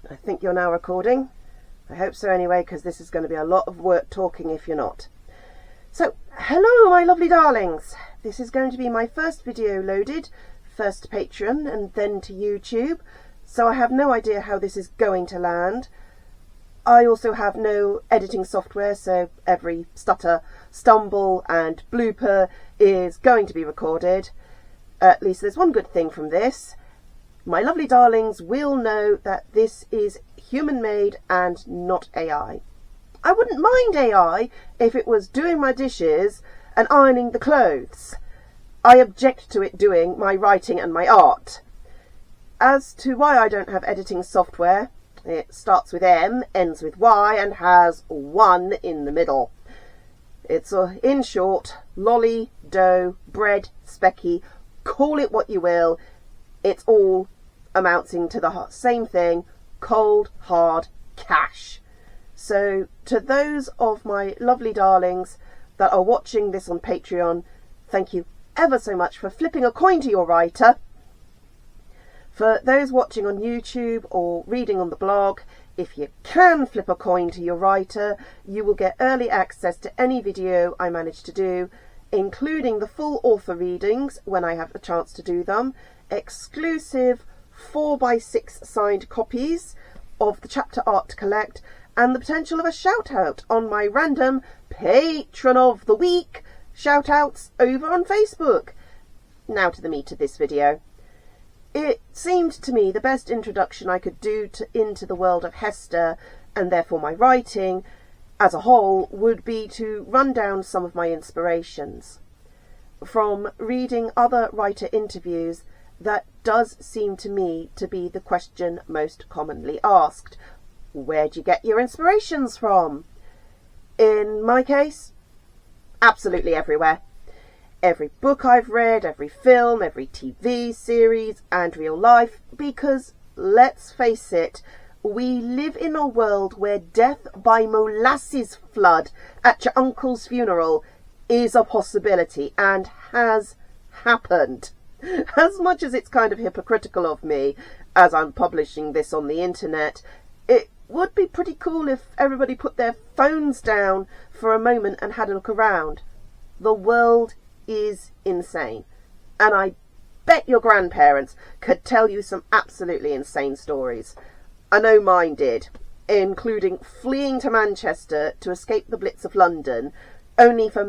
I think you're now recording. I hope so anyway, because this is going to be a lot of work talking if you're not. So, hello my lovely darlings. This is going to be my first video loaded, first to Patreon and then to YouTube, so I have no idea how this is going to land. I also have no editing software, so every stutter, stumble and blooper is going to be recorded. At least there's one good thing from this. My lovely darlings will know that this is human-made and not AI. I wouldn't mind AI if it was doing my dishes and ironing the clothes. I object to it doing my writing and my art. As to why I don't have editing software, it starts with M, ends with Y, and has 1 in the middle. It's, in short, lolly, dough, bread, specky, call it what you will. It's all amounting to the same thing, cold, hard cash. So to those of my lovely darlings that are watching this on Patreon, thank you ever so much for flipping a coin to your writer. For those watching on YouTube or reading on the blog, if you can flip a coin to your writer, you will get early access to any video I manage to do, including the full author readings when I have a chance to do them, exclusive 4x6 signed copies of the chapter art to collect, and the potential of a shout out on my random Patron of the Week shout outs over on Facebook. Now to the meat of this video. It seemed to me the best introduction I could do into the world of Hester, and therefore my writing as a whole, would be to run down some of my inspirations. From reading other writer interviews, that does seem to me to be the question most commonly asked. Where'd you get your inspirations from? In my case, absolutely everywhere. Every book I've read, every film, every TV series and real life, because let's face it, we live in a world where death by molasses flood at your uncle's funeral is a possibility and has happened. As much as it's kind of hypocritical of me, as I'm publishing this on the internet, it would be pretty cool if everybody put their phones down for a moment and had a look around. The world is insane, and I bet your grandparents could tell you some absolutely insane stories. I know mine did, including fleeing to Manchester to escape the Blitz of London, only for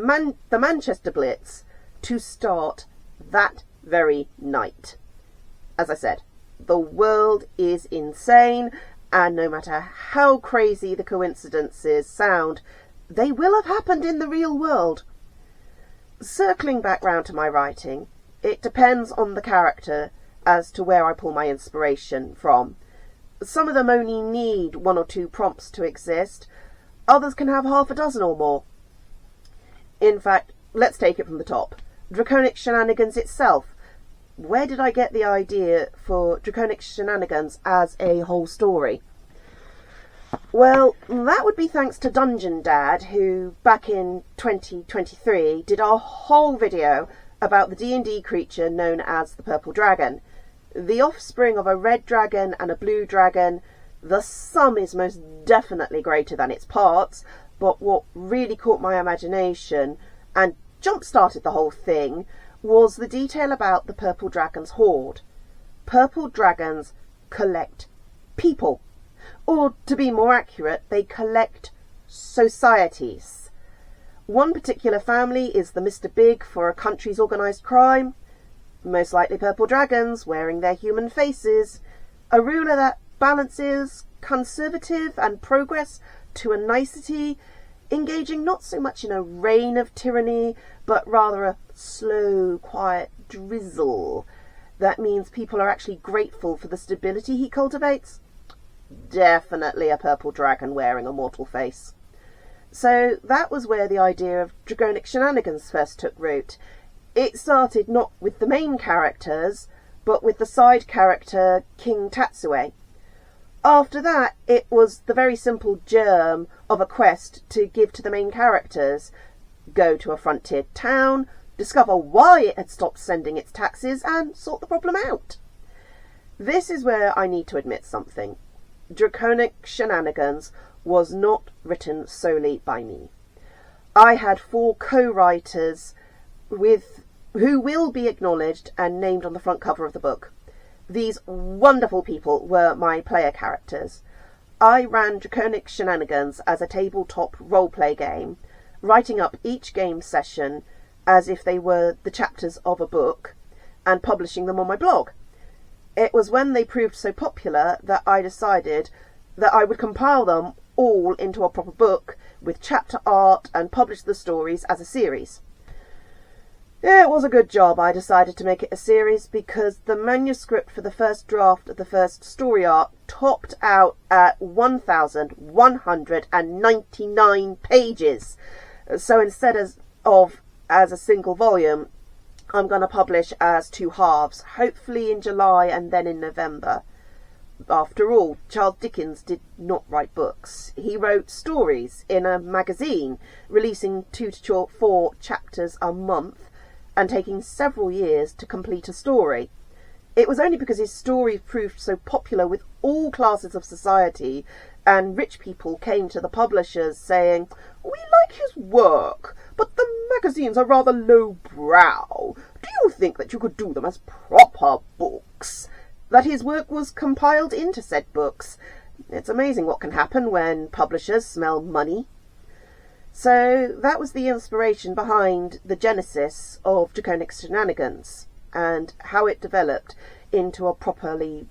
the Manchester Blitz to start that very night. As I said, the world is insane, and no matter how crazy the coincidences sound, they will have happened in the real world. Circling back round to my writing, it depends on the character as to where I pull my inspiration from. Some of them only need 1 or 2 prompts to exist. Others can have half a dozen or more. In fact, let's take it from the top. Draconic Shenanigans itself. Where did I get the idea for Draconic Shenanigans as a whole story? Well, that would be thanks to Dungeon Dad, who back in 2023 did a whole video about the D&D creature known as the Purple Dragon. The offspring of a red dragon and a blue dragon, the sum is most definitely greater than its parts, but what really caught my imagination and jump-started the whole thing was the detail about the Purple Dragon's hoard. Purple dragons collect people. Or, to be more accurate, they collect societies. One particular family is the Mr. Big for a country's organised crime, most likely purple dragons wearing their human faces, a ruler that balances conservative and progress to a nicety, engaging not so much in a reign of tyranny, but rather a slow, quiet drizzle. That means people are actually grateful for the stability he cultivates. Definitely a purple dragon wearing a mortal face. So that was where the idea of Draconic Shenanigans first took root. It started not with the main characters, but with the side character King Tatsue. After that, it was the very simple germ of a quest to give to the main characters. Go to a frontier town, discover why it had stopped sending its taxes, and sort the problem out. This is where I need to admit something. Draconic Shenanigans was not written solely by me. I had 4 co-writers who will be acknowledged and named on the front cover of the book. These wonderful people were my player characters. I ran Draconic Shenanigans as a tabletop roleplay game, writing up each game session as if they were the chapters of a book and publishing them on my blog. It was when they proved so popular that I decided that I would compile them all into a proper book with chapter art and publish the stories as a series. It was a good job I decided to make it a series, because the manuscript for the first draft of the first story arc topped out at 1,199 pages. So instead of as a single volume, I'm going to publish as 2 halves, hopefully in July and then in November. After all, Charles Dickens did not write books. He wrote stories in a magazine, releasing 2 to 4 chapters a month and taking several years to complete a story. It was only because his story proved so popular with all classes of society, and rich people came to the publishers saying, "We like his work, but the magazines are rather low-brow. Do you think that you could do them as proper books?" that his work was compiled into said books. It's amazing what can happen when publishers smell money. So that was the inspiration behind the genesis of Draconic Shenanigans, and how it developed into a fully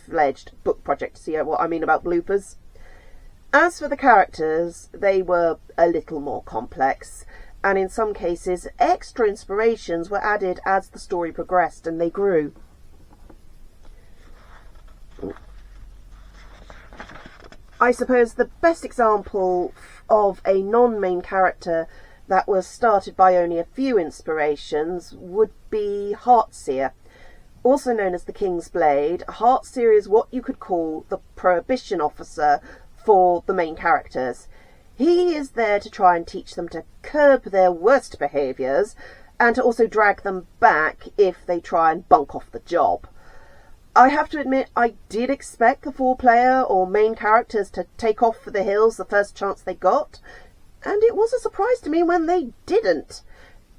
fledged book project. See what I mean about bloopers? As for the characters, they were a little more complex, and in some cases extra inspirations were added as the story progressed and they grew. I suppose the best example of a non-main character that was started by only a few inspirations would be Heartseer. Also known as the King's Blade, Heartseer is what you could call the prohibition officer for the main characters. He is there to try and teach them to curb their worst behaviours, and to also drag them back if they try and bunk off the job. I have to admit, I did expect the 4-player or main characters to take off for the hills the first chance they got, and it was a surprise to me when they didn't.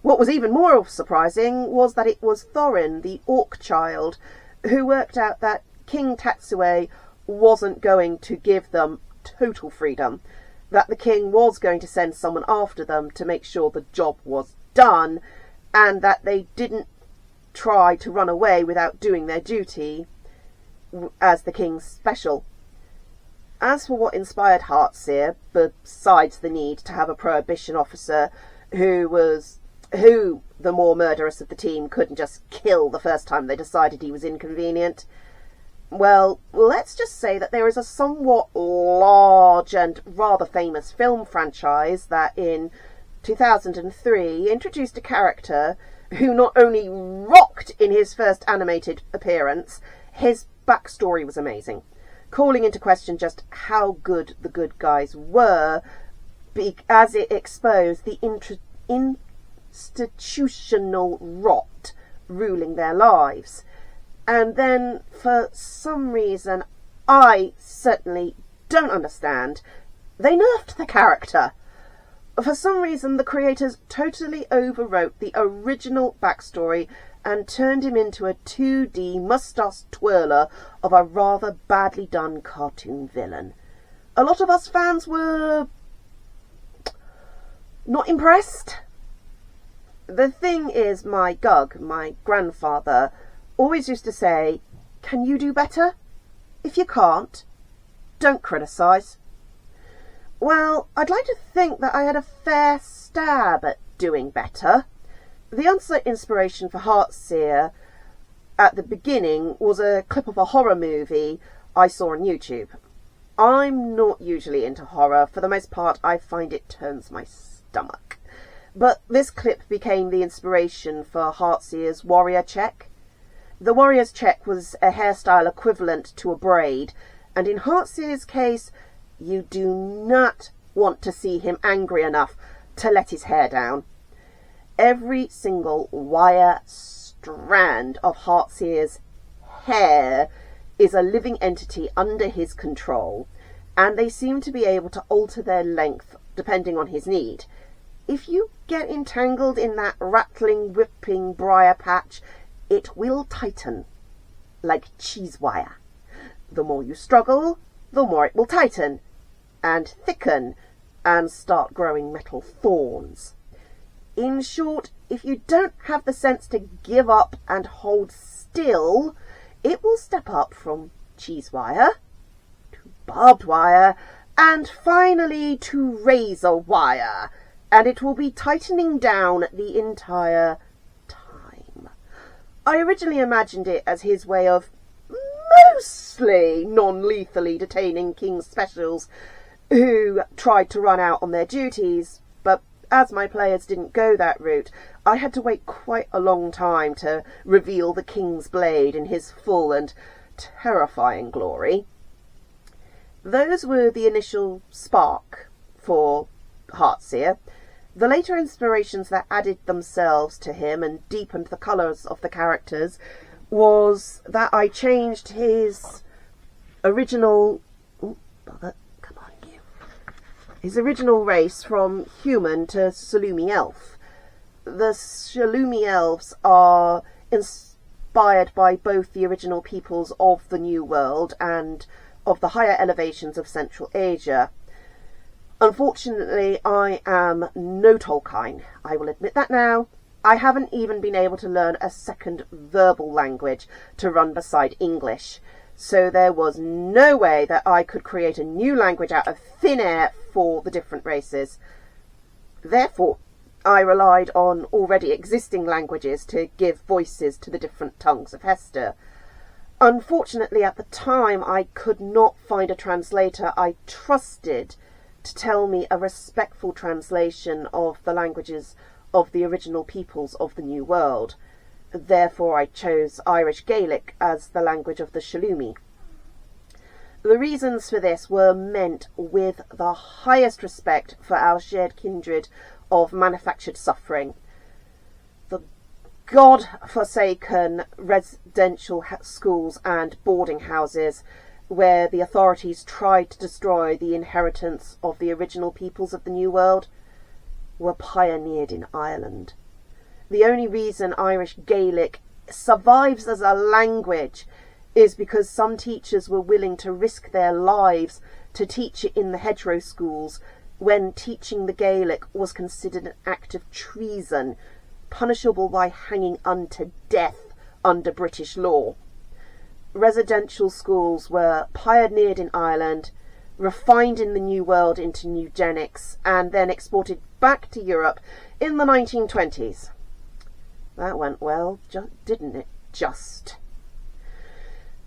What was even more surprising was that it was Thorin, the Orc child, who worked out that King Tatsue wasn't going to give them total freedom, that the king was going to send someone after them to make sure the job was done, and that they didn't try to run away without doing their duty as the king's special. As for what inspired Heartseer, besides the need to have a prohibition officer who the more murderous of the team couldn't just kill the first time they decided he was inconvenient, well, let's just say that there is a somewhat large and rather famous film franchise that in 2003 introduced a character who not only rocked in his first animated appearance, his backstory was amazing, calling into question just how good the good guys were, as it exposed the institutional rot ruling their lives. And then, for some reason I certainly don't understand, they nerfed the character. For some reason, the creators totally overwrote the original backstory and turned him into a 2D moustache twirler of a rather badly done cartoon villain. A lot of us fans were not impressed. The thing is, my Gug, my grandfather, always used to say, "Can you do better? If you can't, don't criticise." Well, I'd like to think that I had a fair stab at doing better. The onset inspiration for Heartseer at the beginning was a clip of a horror movie I saw on YouTube. I'm not usually into horror. For the most part, I find it turns my stomach. But this clip became the inspiration for Heartseer's warrior check. The warrior's check was a hairstyle equivalent to a braid, and in Heartseer's case, you do not want to see him angry enough to let his hair down. Every single wire strand of Heartseer's hair is a living entity under his control, and they seem to be able to alter their length depending on his need. If you get entangled in that rattling, whipping briar patch, it will tighten, like cheese wire. The more you struggle, the more it will tighten, and thicken, and start growing metal thorns. In short, if you don't have the sense to give up and hold still, it will step up from cheese wire to barbed wire, and finally to razor wire, and it will be tightening down the entire time. I originally imagined it as his way of mostly non-lethally detaining King's specials who tried to run out on their duties, but as my players didn't go that route, I had to wait quite a long time to reveal the King's blade in his full and terrifying glory. Those were the initial spark for Heartseer. The later inspirations that added themselves to him and deepened the colours of the characters was that I changed his original... his original race from human to Shalomi elf. The Shalomi elves are inspired by both the original peoples of the New World and of the higher elevations of Central Asia. Unfortunately, I am no Tolkien. I will admit that now. I haven't even been able to learn a second verbal language to run beside English, so there was no way that I could create a new language out of thin air for the different races. Therefore, I relied on already existing languages to give voices to the different tongues of Hester. Unfortunately, at the time, I could not find a translator I trusted to tell me a respectful translation of the languages of the original peoples of the New World. Therefore, I chose Irish Gaelic as the language of the Shalomi. The reasons for this were meant with the highest respect for our shared kindred of manufactured suffering. The God-forsaken residential schools and boarding houses where the authorities tried to destroy the inheritance of the original peoples of the New World were pioneered in Ireland. The only reason Irish Gaelic survives as a language is because some teachers were willing to risk their lives to teach it in the hedgerow schools when teaching the Gaelic was considered an act of treason, punishable by hanging unto death under British law. Residential schools were pioneered in Ireland, refined in the New World into eugenics, and then exported back to Europe in the 1920s. That went well, didn't it? Just.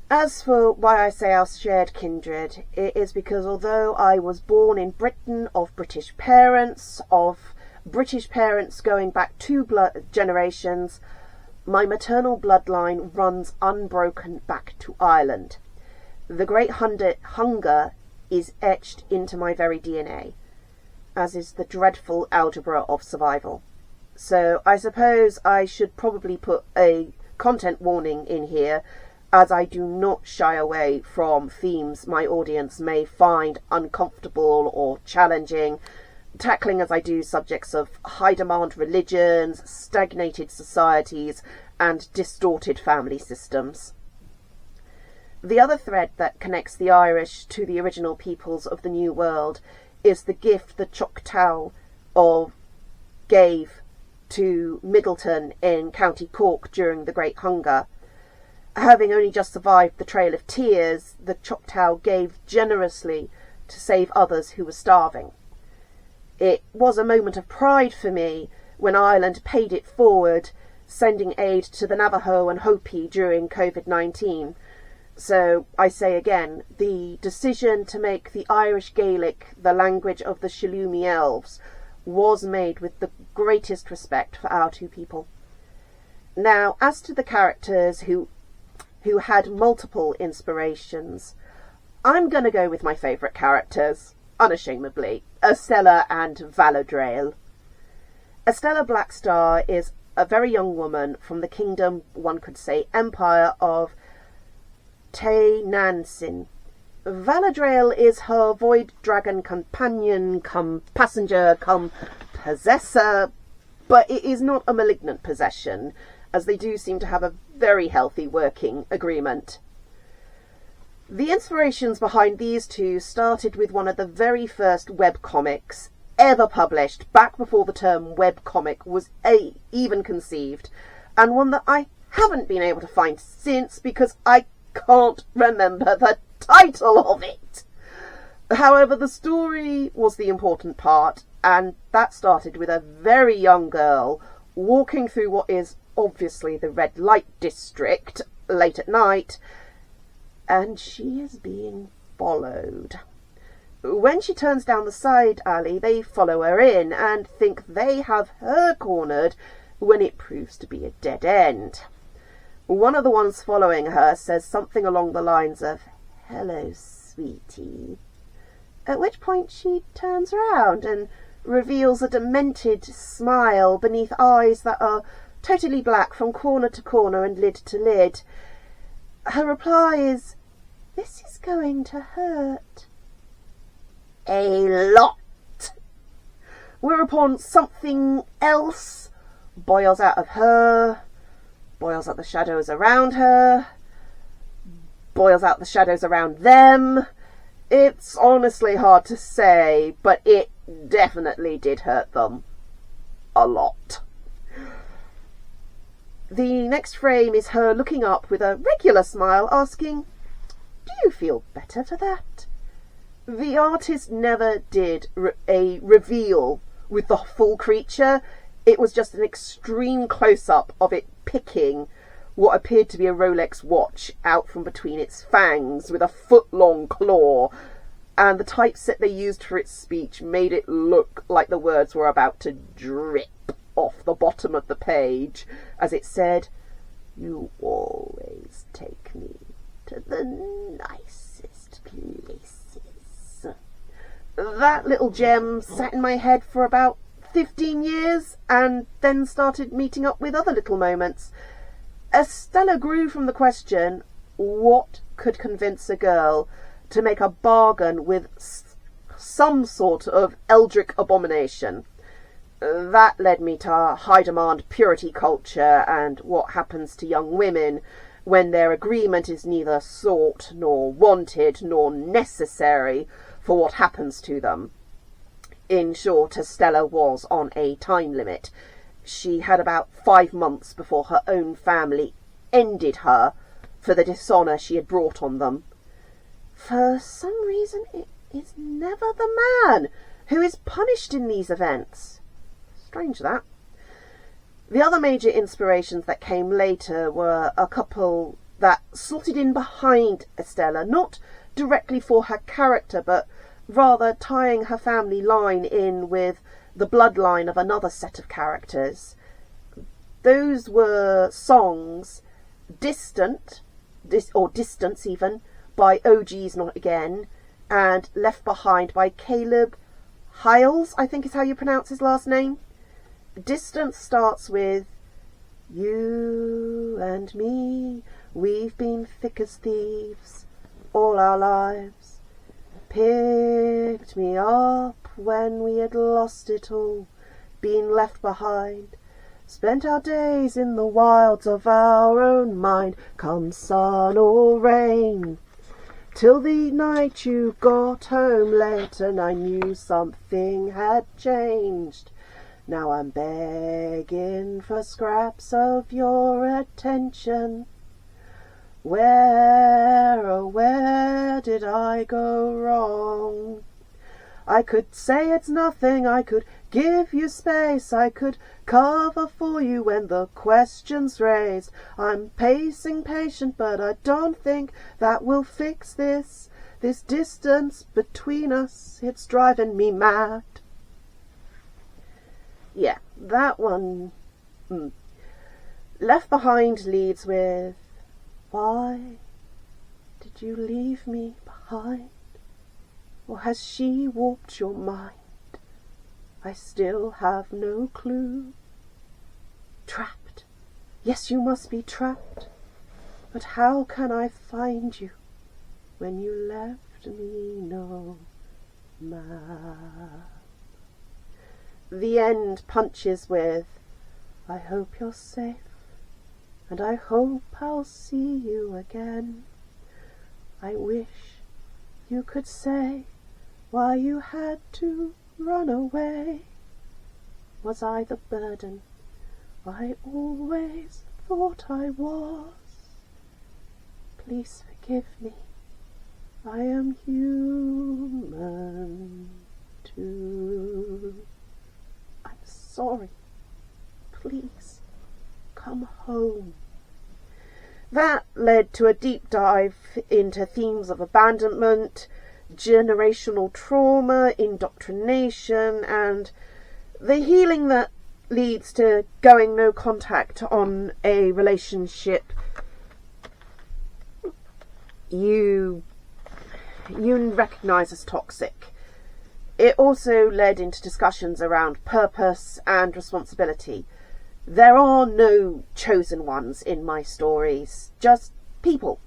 As for why I say our shared kindred, it is because although I was born in Britain of British parents going back 2 generations, my maternal bloodline runs unbroken back to Ireland. The Great Hunger is etched into my very DNA, as is the dreadful algebra of survival. So I suppose I should probably put a content warning in here, as I do not shy away from themes my audience may find uncomfortable or challenging, tackling as I do subjects of high-demand religions, stagnated societies, and distorted family systems. The other thread that connects the Irish to the original peoples of the New World is the gift the Choctaw gave to Middleton in County Cork during the Great Hunger. Having only just survived the Trail of Tears, the Choctaw gave generously to save others who were starving. It was a moment of pride for me when Ireland paid it forward, sending aid to the Navajo and Hopi during COVID-19. So I say again, the decision to make the Irish Gaelic the language of the Shalomi elves was made with the greatest respect for our two people. Now, as to the characters who had multiple inspirations, I'm going to go with my favourite characters, unashamedly, Estella and Valadriel. Estella Blackstar is a very young woman from the kingdom, one could say empire, of Te Nansin. Valadriel is her void dragon companion, come passenger, come possessor, but it is not a malignant possession, as they do seem to have a very healthy working agreement. The inspirations behind these two started with one of the very first webcomics ever published, back before the term webcomic was even conceived, and one that I haven't been able to find since because I can't remember the title of it. However, the story was the important part, and that started with a very young girl walking through what is obviously the red light district late at night, and she is being followed. When she turns down the side alley, they follow her in and think they have her cornered, when it proves to be a dead end. One of the ones following her says something along the lines of, "Hello, sweetie," at which point she turns around and reveals a demented smile beneath eyes that are totally black from corner to corner and lid to lid. Her reply is, "This is going to hurt a lot." Whereupon something else boils out of her, boils out the shadows around her, boils out the shadows around them. It's honestly hard to say, but it definitely did hurt them a lot. The next frame is her looking up with a regular smile, asking, "Do you feel better for that?" The artist never did a reveal with the full creature. It was just an extreme close-up of it picking what appeared to be a Rolex watch out from between its fangs with a foot-long claw, and the typeset they used for its speech made it look like the words were about to drip off the bottom of the page as it said, "You always take me to the nicest places." That little gem sat in my head for about 15 years and then started meeting up with other little moments. Estella grew from the question, what could convince a girl to make a bargain with some sort of eldritch abomination? That led me to high demand purity culture and what happens to young women when their agreement is neither sought nor wanted nor necessary for what happens to them. In short, Estella was on a time limit. She had about 5 months before her own family ended her for the dishonour she had brought on them. For some reason, it is never the man who is punished in these events. Strange that. The other major inspirations that came later were a couple that slotted in behind Estella, not directly for her character, but rather tying her family line in with the bloodline of another set of characters. Those were songs Distance even, by OG's Not Again, and Left Behind by Caleb Hyles, I think is how you pronounce his last name. Distance starts with, "You and me, we've been thick as thieves all our lives. Picked me up when we had lost it all, been left behind. Spent our days in the wilds of our own mind, come sun or rain. Till the night you got home late and I knew something had changed. Now I'm begging for scraps of your attention. Where, oh where did I go wrong? I could say it's nothing, I could give you space, I could cover for you when the question's raised. I'm pacing patient, but I don't think that will fix this distance between us, it's driving me mad." Yeah, that one. Left Behind leads with, "Why did you leave me behind? Or has she warped your mind? I still have no clue. Trapped, yes, you must be trapped but how can I find you when you left me no map? The end punches with, I hope you're safe, and I hope I'll see you again. I wish you could say why you had to run away. Was I the burden I always thought I was? Please forgive me, I am human too. I'm sorry, please come home. That led to a deep dive into themes of abandonment, generational trauma, indoctrination, and the healing that leads to going no contact on a relationship you recognise as toxic. It also led into discussions around purpose and responsibility. There are no chosen ones in my stories, just people.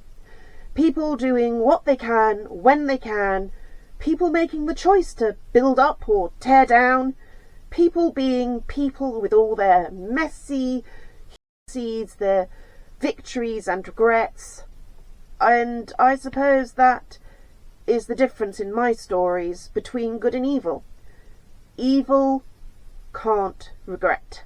People doing what they can, when they can, people making the choice to build up or tear down, people being people with all their messy seeds, their victories and regrets. And I suppose that is the difference in my stories between good and evil. Evil can't regret.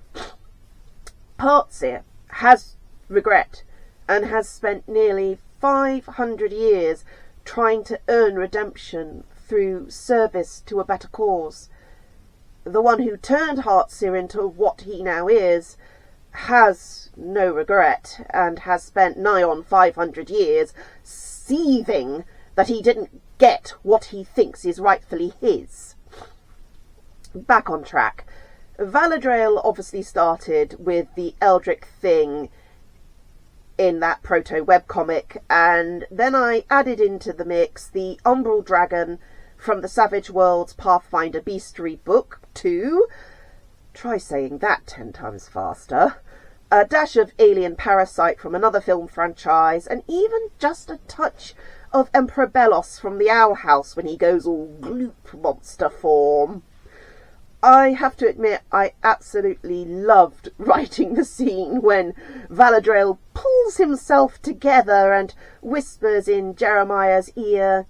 Heartseer has regret and has spent nearly 500 years trying to earn redemption through service to a better cause. The one who turned Heartseer into what he now is has no regret and has spent nigh on 500 years seething that he didn't get what he thinks is rightfully his. Back on track. Valadriel obviously started with the Eldritch thing in that proto-webcomic, and then I added into the mix the Umbral Dragon from the Savage Worlds Pathfinder Bestiary Book 2. Try saying that 10 times faster. A dash of Alien Parasite from another film franchise, and even just a touch of Emperor Bellos from the Owl House when he goes all gloop monster form. I have to admit, I absolutely loved writing the scene when Valadriel pulls himself together and whispers in Jeremiah's ear,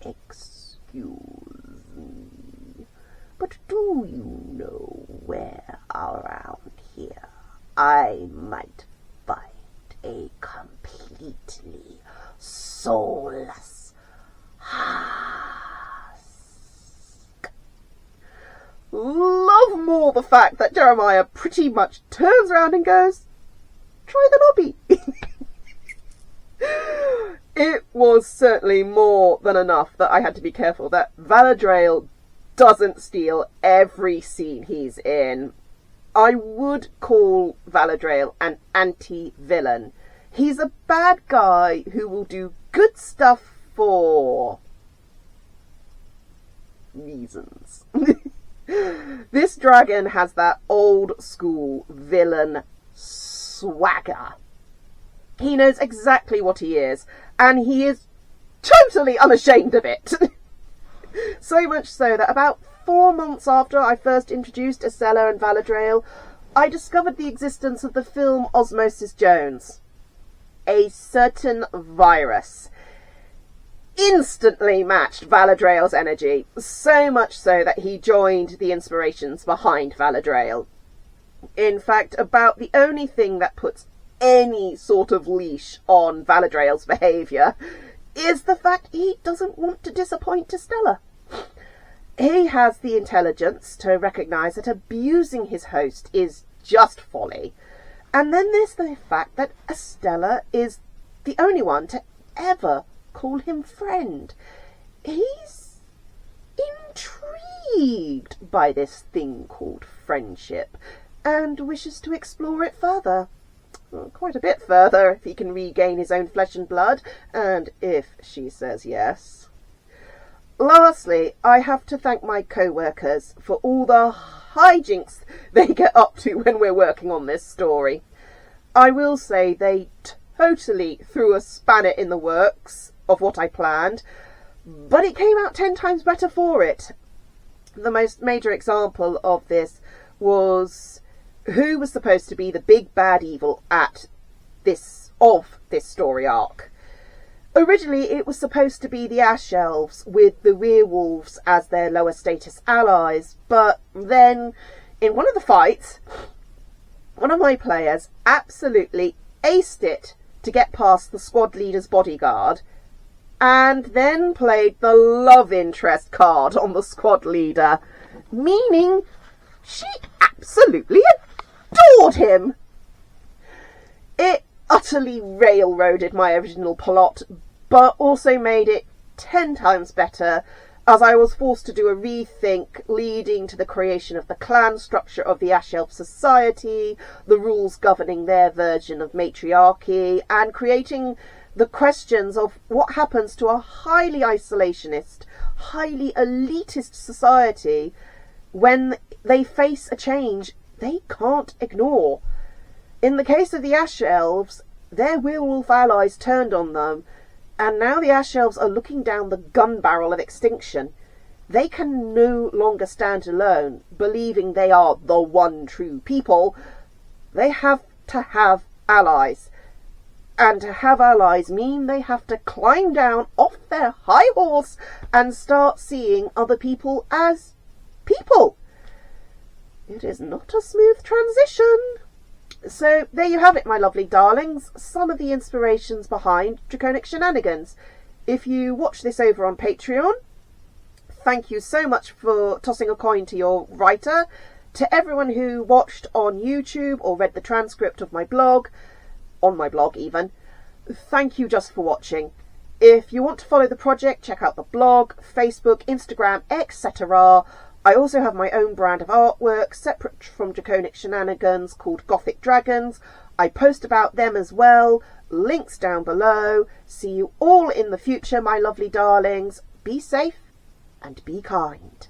"Excuse me, but do you know where around here I might find a completely soulless Love more the fact that Jeremiah pretty much turns around and goes, "Try the lobby." It was certainly more than enough that I had to be careful that Valadriel doesn't steal every scene he's in. I would call Valadriel an anti-villain. He's a bad guy who will do good stuff for reasons. This dragon has that old school villain swagger. He knows exactly what he is, and he is totally unashamed of it. So much so that about 4 months after I first introduced Estella and Valadriel, I discovered the existence of the film Osmosis Jones. A certain virus instantly matched Valadriel's energy, so much so that he joined the inspirations behind Valadriel. In fact, about the only thing that puts any sort of leash on Valadriel's behaviour is the fact he doesn't want to disappoint Estella. He has the intelligence to recognise that abusing his host is just folly. And then there's the fact that Estella is the only one to ever call him friend. He's intrigued by this thing called friendship and wishes to explore it further. Well, quite a bit further if he can regain his own flesh and blood, and if she says yes. Lastly, I have to thank my co-workers for all the hijinks they get up to when we're working on this story. I will say they totally threw a spanner in the works of what I planned, but it came out 10 times better for it. The most major example of this was who was supposed to be the big bad evil at this story arc. Originally it was supposed to be the Ash Elves with the werewolves as their lower status allies, but then in one of the fights, one of my players absolutely aced it to get past the squad leader's bodyguard, and then played the love interest card on the squad leader, meaning she absolutely adored him. It utterly railroaded my original plot, but also made it 10 times better, as I was forced to do a rethink leading to the creation of the clan structure of the Ash Elf Society, the rules governing their version of matriarchy, and creating the questions of what happens to a highly isolationist, highly elitist society when they face a change they can't ignore. In the case of the Ash Elves, their werewolf allies turned on them, and now the Ash Elves are looking down the gun barrel of extinction. They can no longer stand alone, believing they are the one true people. They have to have allies. And to have allies mean they have to climb down off their high horse and start seeing other people as people. It is not a smooth transition. So there you have it, my lovely darlings, some of the inspirations behind Draconic Shenanigans. If you watch this over on Patreon, thank you so much for tossing a coin to your writer. To everyone who watched on YouTube or read the transcript of my blog, on my blog even, thank you just for watching. If you want to follow the project, check out the blog, Facebook, Instagram, etc. I also have my own brand of artwork, separate from Draconic Shenanigans, called Gothic Dragons. I post about them as well. Links down below. See you all in the future, my lovely darlings. Be safe and be kind.